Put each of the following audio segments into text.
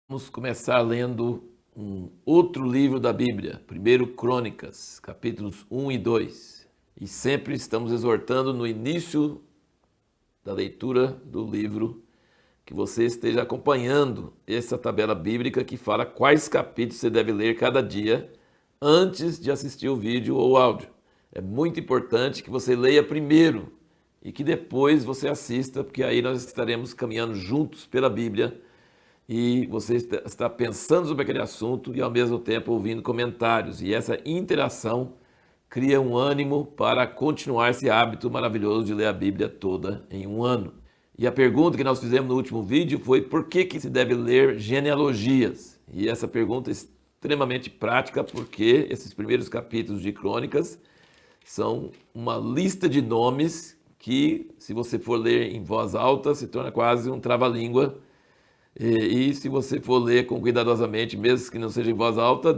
Vamos começar lendo um outro livro da Bíblia, 1 Crônicas, capítulos 1 e 2. E sempre estamos exortando no início da leitura do livro que você esteja acompanhando essa tabela bíblica que fala quais capítulos você deve ler cada dia antes de assistir o vídeo ou o áudio. É muito importante que você leia primeiro e que depois você assista, porque aí nós estaremos caminhando juntos pela Bíblia e você está pensando sobre aquele assunto e ao mesmo tempo ouvindo comentários. E essa interação cria um ânimo para continuar esse hábito maravilhoso de ler a Bíblia toda em um ano. E a pergunta que nós fizemos no último vídeo foi por que se deve ler genealogias? E essa pergunta é extremamente prática porque esses primeiros capítulos de Crônicas são uma lista de nomes que, se você for ler em voz alta, se torna quase um trava-língua. E se você for ler com cuidadosamente, mesmo que não seja em voz alta,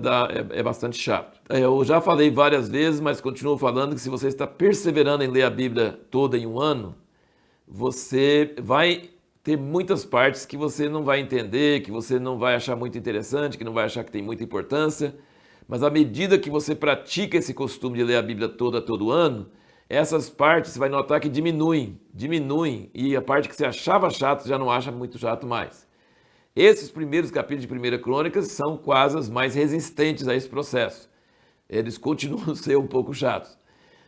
é bastante chato. Eu já falei várias vezes, mas continuo falando que se você está perseverando em ler a Bíblia toda em um ano, você vai ter muitas partes que você não vai entender, que você não vai achar muito interessante, que não vai achar que tem muita importância. Mas à medida que você pratica esse costume de ler a Bíblia toda todo ano, essas partes você vai notar que diminuem, e a parte que você achava chato já não acha muito chato mais. Esses primeiros capítulos de 1 Crônicas são quase os mais resistentes a esse processo. Eles continuam a ser um pouco chatos.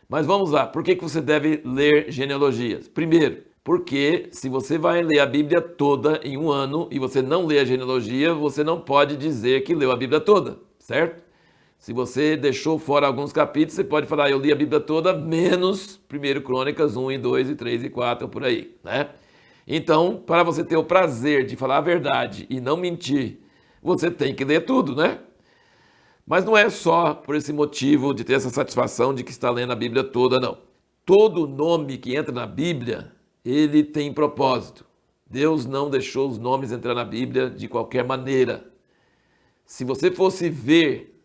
Mas vamos lá, por que você deve ler genealogias? Primeiro, porque se você vai ler a Bíblia toda em um ano e você não lê a genealogia, você não pode dizer que leu a Bíblia toda, certo? Se você deixou fora alguns capítulos, você pode falar, eu li a Bíblia toda, menos 1 Crônicas 1 e 2 e 3 e 4, por aí, né? Então, para você ter o prazer de falar a verdade e não mentir, você tem que ler tudo, né? Mas não é só por esse motivo de ter essa satisfação de que está lendo a Bíblia toda, não. Todo nome que entra na Bíblia, ele tem propósito. Deus não deixou os nomes entrar na Bíblia de qualquer maneira. Se você fosse ver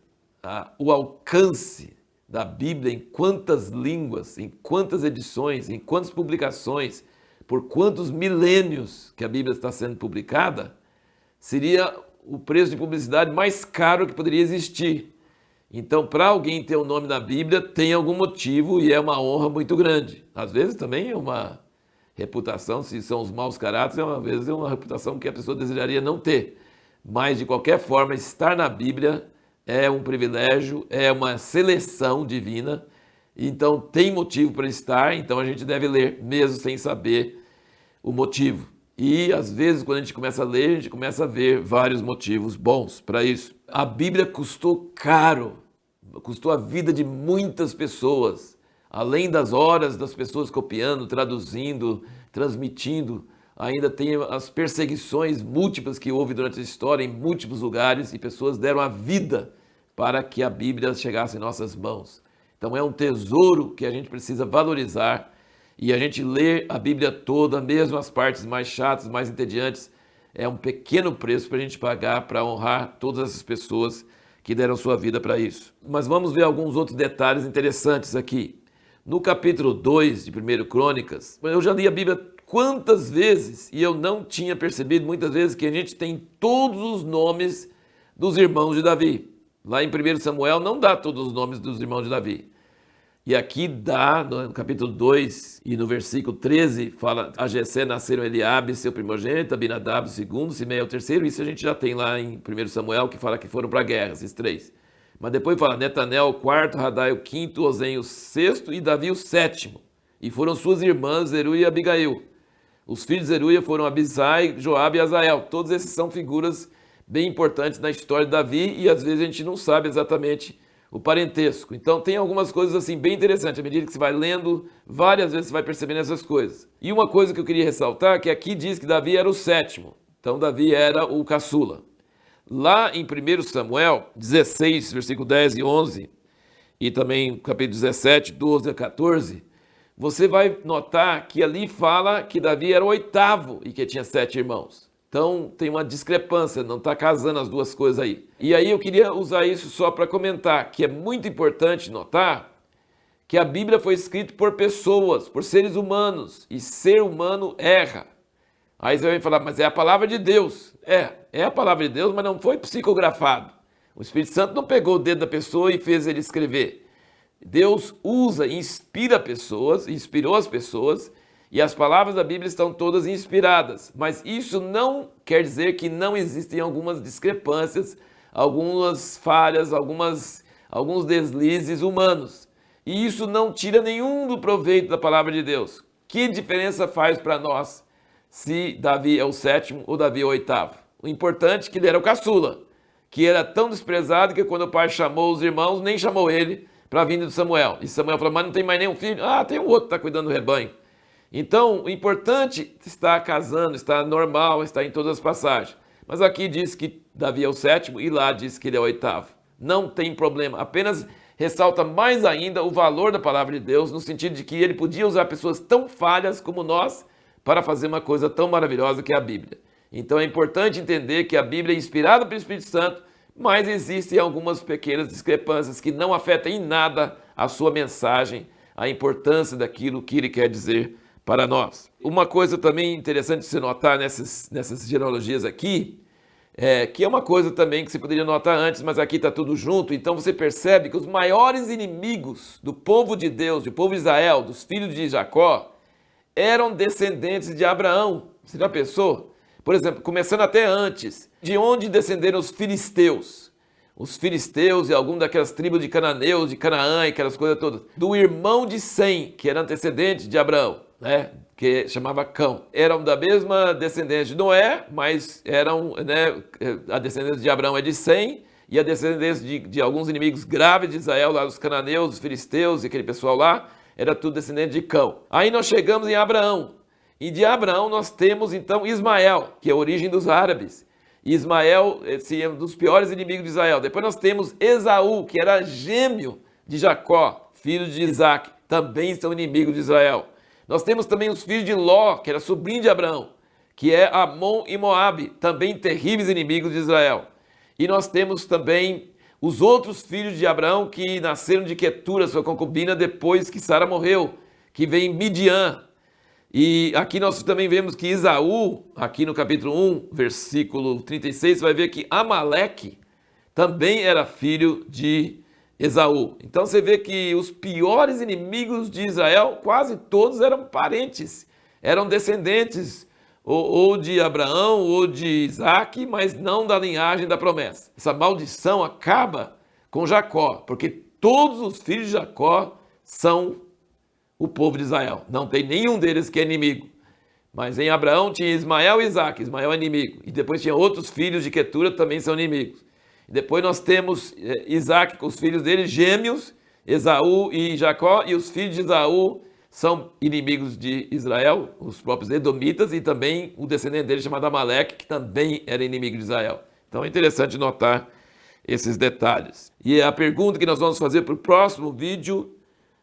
o alcance da Bíblia, em quantas línguas, em quantas edições, em quantas publicações, por quantos milênios que a Bíblia está sendo publicada, seria o preço de publicidade mais caro que poderia existir. Então, para alguém ter o nome na Bíblia, tem algum motivo e é uma honra muito grande. Às vezes também é uma reputação, se são os maus caráteres, às vezes é uma reputação que a pessoa desejaria não ter. Mas, de qualquer forma, estar na Bíblia é um privilégio, é uma seleção divina. Então tem motivo para estar, então a gente deve ler, mesmo sem saber o motivo. E às vezes quando a gente começa a ler, a gente começa a ver vários motivos bons para isso. A Bíblia custou caro, custou a vida de muitas pessoas, além das horas das pessoas copiando, traduzindo, transmitindo, ainda tem as perseguições múltiplas que houve durante a história em múltiplos lugares e pessoas deram a vida para que a Bíblia chegasse em nossas mãos. Então é um tesouro que a gente precisa valorizar e a gente ler a Bíblia toda, mesmo as partes mais chatas, mais entediantes, é um pequeno preço para a gente pagar para honrar todas essas pessoas que deram sua vida para isso. Mas vamos ver alguns outros detalhes interessantes aqui. No capítulo 2 de 1 Crônicas, eu já li a Bíblia quantas vezes e eu não tinha percebido muitas vezes que a gente tem todos os nomes dos irmãos de Davi. Lá em 1 Samuel não dá todos os nomes dos irmãos de Davi. E aqui dá, no capítulo 2 e no versículo 13, fala, a Jessé nasceram Eliabe, seu primogênito, Abinadab, o segundo, Simei, o terceiro. Isso a gente já tem lá em 1 Samuel, que fala que foram para a guerra, esses três. Mas depois fala Netanel, o quarto, Radai, o quinto, Ozen, o sexto e Davi, o sétimo. E foram suas irmãs, Zeruia e Abigail. Os filhos de Zeruia foram Abisai, Joabe e Azael. Todos esses são figuras bem importantes na história de Davi e às vezes a gente não sabe exatamente o parentesco. Então tem algumas coisas assim bem interessantes. À medida que você vai lendo, várias vezes você vai percebendo essas coisas. E uma coisa que eu queria ressaltar, que aqui diz que Davi era o sétimo. Então Davi era o caçula. Lá em 1 Samuel 16, versículo 10 e 11, e também capítulo 17, 12 a 14, você vai notar que ali fala que Davi era o oitavo e que tinha 7 irmãos. Então tem uma discrepância, não está casando as duas coisas aí. E aí eu queria usar isso só para comentar que é muito importante notar que a Bíblia foi escrita por pessoas, por seres humanos, e ser humano erra. Aí você vai falar, mas é a palavra de Deus. É a palavra de Deus, mas não foi psicografado. O Espírito Santo não pegou o dedo da pessoa e fez ele escrever. Deus usa, inspira pessoas, inspirou as pessoas, e as palavras da Bíblia estão todas inspiradas. Mas isso não quer dizer que não existem algumas discrepâncias, algumas falhas, alguns deslizes humanos. E isso não tira nenhum do proveito da palavra de Deus. Que diferença faz para nós se Davi é o 7º ou Davi é o 8º? O importante é que ele era o caçula, que era tão desprezado que quando o pai chamou os irmãos, nem chamou ele para a vinda de Samuel. E Samuel falou, mas não tem mais nenhum filho? Ah, tem um outro que está cuidando do rebanho. Então, o importante está casando, está normal, está em todas as passagens. Mas aqui diz que Davi é o 7º e lá diz que ele é o 8º. Não tem problema, apenas ressalta mais ainda o valor da palavra de Deus, no sentido de que ele podia usar pessoas tão falhas como nós para fazer uma coisa tão maravilhosa que é a Bíblia. Então é importante entender que a Bíblia é inspirada pelo Espírito Santo, mas existem algumas pequenas discrepâncias que não afetam em nada a sua mensagem, a importância daquilo que ele quer dizer para nós. Uma coisa também interessante de se notar nessas genealogias aqui, que é uma coisa também que você poderia notar antes, mas aqui está tudo junto, então você percebe que os maiores inimigos do povo de Deus, do povo de Israel, dos filhos de Jacó, eram descendentes de Abraão. Você já pensou? Por exemplo, começando até antes, de onde descenderam os filisteus? Os filisteus e algumas daquelas tribos de cananeus, de Canaã e aquelas coisas todas. Do irmão de Sem, que era antecedente de Abraão, né? Que chamava Cão. Eram da mesma descendência de Noé, mas eram, né, a descendência de Abraão é de Sem, e a descendência de alguns inimigos graves de Israel, lá dos cananeus, os filisteus e aquele pessoal lá, era tudo descendente de Cão. Aí nós chegamos em Abraão, e de Abraão nós temos então Ismael, que é a origem dos árabes. Ismael é um dos piores inimigos de Israel. Depois nós temos Esaú, que era gêmeo de Jacó, filho de Isaac, também são inimigos de Israel. Nós temos também os filhos de Ló, que era sobrinho de Abraão, que é Amon e Moabe, também terríveis inimigos de Israel. E nós temos também os outros filhos de Abraão que nasceram de Quetura, sua concubina, depois que Sara morreu, que vem Midian. E aqui nós também vemos que Esaú, aqui no capítulo 1, versículo 36, vai ver que Amaleque também era filho de Esaú. Então você vê que os piores inimigos de Israel, quase todos eram parentes, eram descendentes ou de Abraão ou de Isaac, mas não da linhagem da promessa. Essa maldição acaba com Jacó, porque todos os filhos de Jacó são o povo de Israel. Não tem nenhum deles que é inimigo. Mas em Abraão tinha Ismael e Isaac. Ismael é inimigo. E depois tinha outros filhos de Quetura que também são inimigos. E depois nós temos Isaac com os filhos dele, gêmeos, Esaú e Jacó. E os filhos de Esaú são inimigos de Israel, os próprios edomitas, e também o descendente dele chamado Amaleque, que também era inimigo de Israel. Então é interessante notar esses detalhes. E a pergunta que nós vamos fazer para o próximo vídeo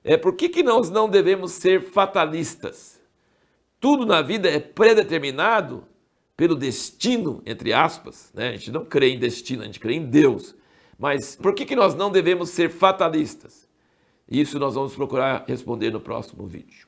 é: por que nós não devemos ser fatalistas? Tudo na vida é predeterminado pelo destino, entre aspas, né? A gente não crê em destino, a gente crê em Deus. Mas por que nós não devemos ser fatalistas? Isso nós vamos procurar responder no próximo vídeo.